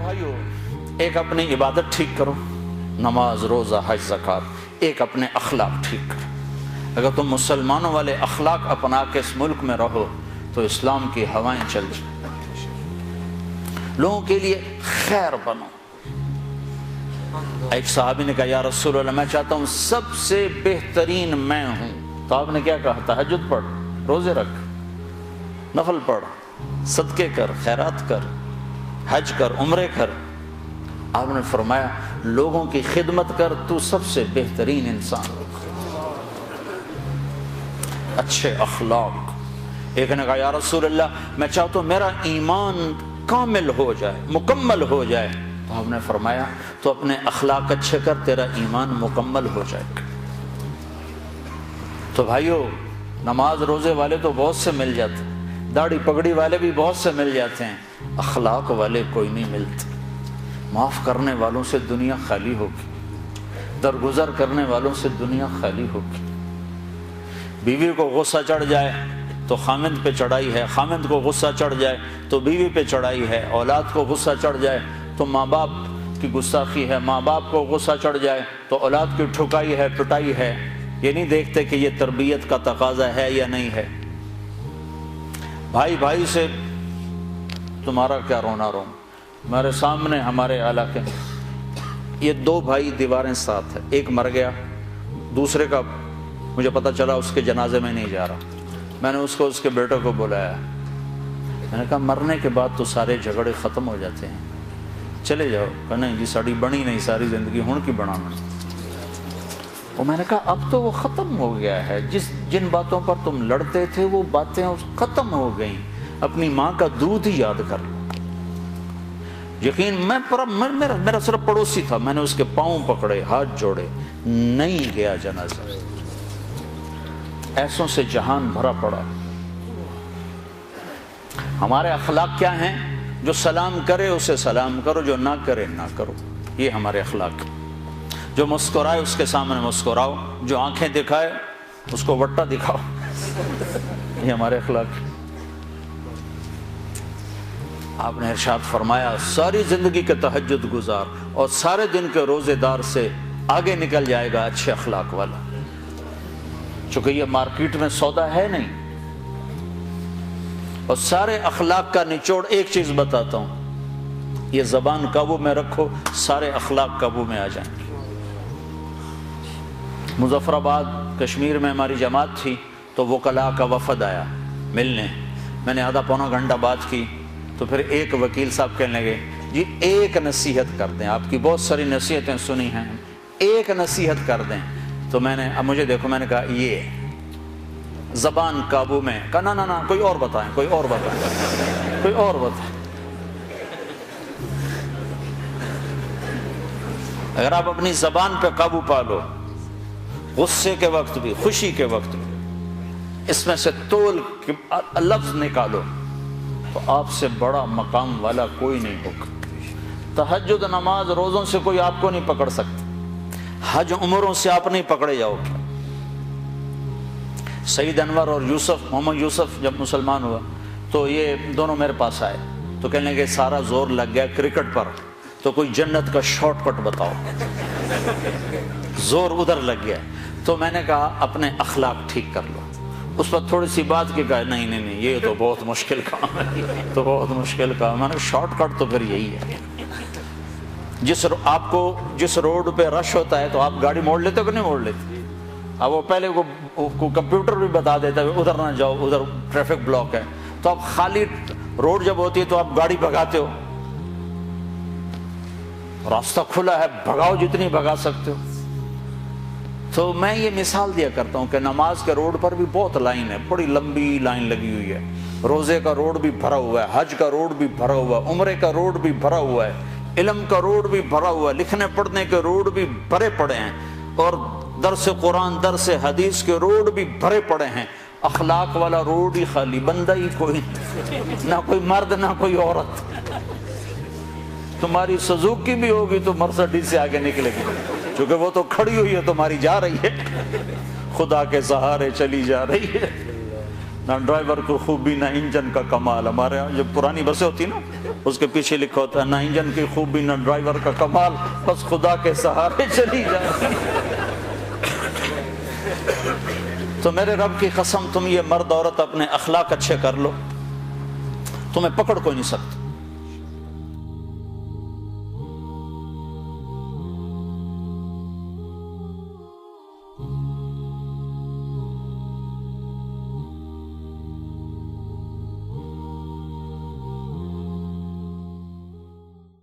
بھائیو، ایک اپنی عبادت ٹھیک کرو، نماز، روزہ، حج، زکوٰۃ، ایک اپنے اخلاق ٹھیک کرو۔ اگر تم مسلمانوں والے اخلاق اپنا کے اس ملک میں رہو تو اسلام کی ہوائیں چل جائیں، لوگوں کے لیے خیر بنو۔ ایک صحابی نے کہا یا رسول اللہ میں چاہتا ہوں سب سے بہترین میں ہوں، تو آپ نے کیا کہا؟ تہجد پڑھ، روزے رکھ، نفل پڑھ، صدقے کر، خیرات کر، حج کر، عمرے کر۔ آپ نے فرمایا لوگوں کی خدمت کر، تو سب سے بہترین انسان۔ اچھے اخلاق۔ ایک نے کہا یا رسول اللہ میں چاہتا ہوں میرا ایمان کامل ہو جائے، مکمل ہو جائے، تو آپ نے فرمایا تو اپنے اخلاق اچھے کر، تیرا ایمان مکمل ہو جائے گا۔ تو بھائیو، نماز روزے والے تو بہت سے مل جاتے ہیں، داڑھی پگڑی والے بھی بہت سے مل جاتے ہیں، اخلاق والے کوئی نہیں ملتے۔ معاف کرنے والوں سے دنیا خالی ہوگی، درگزر کرنے والوں سے دنیا خالی ہوگی۔ بیوی کو غصہ چڑھ جائے تو خامند پہ چڑھائی ہے، خامند کو غصہ چڑھ جائے تو بیوی پہ چڑھائی ہے، اولاد کو غصہ چڑھ جائے تو ماں باپ کی گستاخی ہے، ماں باپ کو غصہ چڑھ جائے تو اولاد کی ٹھکائی ہے، پٹائی ہے۔ یہ نہیں دیکھتے کہ یہ تربیت کا تقاضا ہے یا نہیں ہے۔ بھائی بھائی سے تمہارا کیا رونا رو۔ میرے سامنے ہمارے علاقے میں یہ دو بھائی دیواریں ساتھ ہیں، ایک مر گیا، دوسرے کا مجھے پتہ چلا اس کے جنازے میں نہیں جا رہا۔ میں نے اس کو اس کے بیٹے کو بلایا، میں نے کہا مرنے کے بعد تو سارے جھگڑے ختم ہو جاتے ہیں، چلے جاؤ۔ کہ نہیں جی ساڑی بنی نہیں ساری زندگی ہون کی بنانا۔ اور میں نے کہا اب تو وہ ختم ہو گیا ہے، جن باتوں پر تم لڑتے تھے وہ باتیں ختم ہو گئیں، اپنی ماں کا دودھ ہی یاد کر لو۔ یقین میرا صرف پڑوسی تھا، میں نے اس کے پاؤں پکڑے، ہاتھ جوڑے، نہیں گیا جنازہ۔ ایسوں سے جہان بھرا پڑا۔ ہمارے اخلاق کیا ہیں؟ جو سلام کرے اسے سلام کرو، جو نہ کرے نہ کرو، یہ ہمارے اخلاق۔ جو مسکرائے اس کے سامنے مسکراؤ، جو آنکھیں دکھائے اس کو وٹا دکھاؤ، یہ ہمارے اخلاق۔ آپ نے ارشاد فرمایا ساری زندگی کے تہجد گزار اور سارے دن کے روزے دار سے آگے نکل جائے گا اچھے اخلاق والا۔ چونکہ یہ مارکیٹ میں سودا ہے نہیں۔ اور سارے اخلاق کا نچوڑ ایک چیز بتاتا ہوں، یہ زبان قابو میں رکھو، سارے اخلاق قابو میں آ جائیں گے۔ مظفر آباد کشمیر میں ہماری جماعت تھی تو وکلاء کا وفد آیا ملنے، میں نے آدھا پونا گھنٹہ بات کی تو پھر ایک وکیل صاحب کہنے لگے جی ایک نصیحت کر دیں، آپ کی بہت ساری نصیحتیں سنی ہیں، ایک نصیحت کر دیں۔ تو میں نے اب مجھے دیکھو، میں نے کہا یہ زبان قابو میں، کہا نا نا نا کوئی اور بتائیں، کوئی اور بتائیں، کوئی اور بتائیں۔ اگر آپ اپنی زبان پہ قابو پا لو، غصے کے وقت بھی، خوشی کے وقت بھی، اس میں سے تول کے لفظ نکالو، تو آپ سے بڑا مقام والا کوئی نہیں ہوگا۔ تہجد نماز روزوں سے کوئی آپ کو نہیں پکڑ سکتا، حج عمروں سے آپ نہیں پکڑے جاؤ گے۔ سعید انور اور محمد یوسف جب مسلمان ہوا تو یہ دونوں میرے پاس آئے تو کہنے لگے سارا زور لگ گیا کرکٹ پر، تو کوئی جنت کا شارٹ کٹ بتاؤ، زور ادھر لگ گیا۔ تو میں نے کہا اپنے اخلاق ٹھیک کر لو۔ اس پر تھوڑی سی بات کی، کہا نہیں نہیں نہیں یہ تو بہت مشکل کام ہے، تو بہت مشکل کام۔ میں نے شارٹ کٹ تو پھر یہی ہے، آپ کو جس روڈ پہ رش ہوتا ہے تو آپ گاڑی موڑ لیتے ہو کہ نہیں موڑ لیتے؟ اب وہ پہلے کو کمپیوٹر بھی بتا دیتا ہے ادھر نہ جاؤ، ادھر ٹریفک بلاک ہے، تو آپ خالی روڈ جب ہوتی ہے تو آپ گاڑی بھگاتے ہو، راستہ کھلا ہے بھگاؤ جتنی بھگا سکتے ہو۔ تو میں یہ مثال دیا کرتا ہوں کہ نماز کے روڈ پر بھی بہت لائن ہے، بڑی لمبی لائن لگی ہوئی ہے، روزے کا روڈ بھی بھرا ہوا ہے، حج کا روڈ بھی بھرا ہوا ہے، عمرے کا روڈ بھی بھرا ہوا ہے، علم کا روڈ بھی بھرا ہوا ہے، لکھنے پڑھنے کے روڈ بھی بھرے پڑے ہیں، اور درس قرآن درس حدیث کے روڈ بھی بھرے پڑے ہیں۔ اخلاق والا روڈ ہی خالی، بندہ ہی کوئی، نہ کوئی مرد نہ کوئی عورت۔ تمہاری سزوکی بھی ہوگی تو مرسڈیز سے آگے نکلے گی، چونکہ وہ تو کھڑی ہوئی ہے، تمہاری جا رہی ہے، خدا کے سہارے چلی جا رہی ہے۔ نہ ڈرائیور کو خوبی نہ انجن کا کمال. ہمارے یہاں جو پرانی بسیں ہوتی نا اس کے پیچھے لکھا ہوتا ہے نہ انجن کی خوبی نہ ڈرائیور کا کمال، بس خدا کے سہارے چلی جائے. تو میرے رب کی قسم تم یہ مرد عورت اپنے اخلاق اچھے کر لو، تمہیں پکڑ کوئی نہیں سکتا.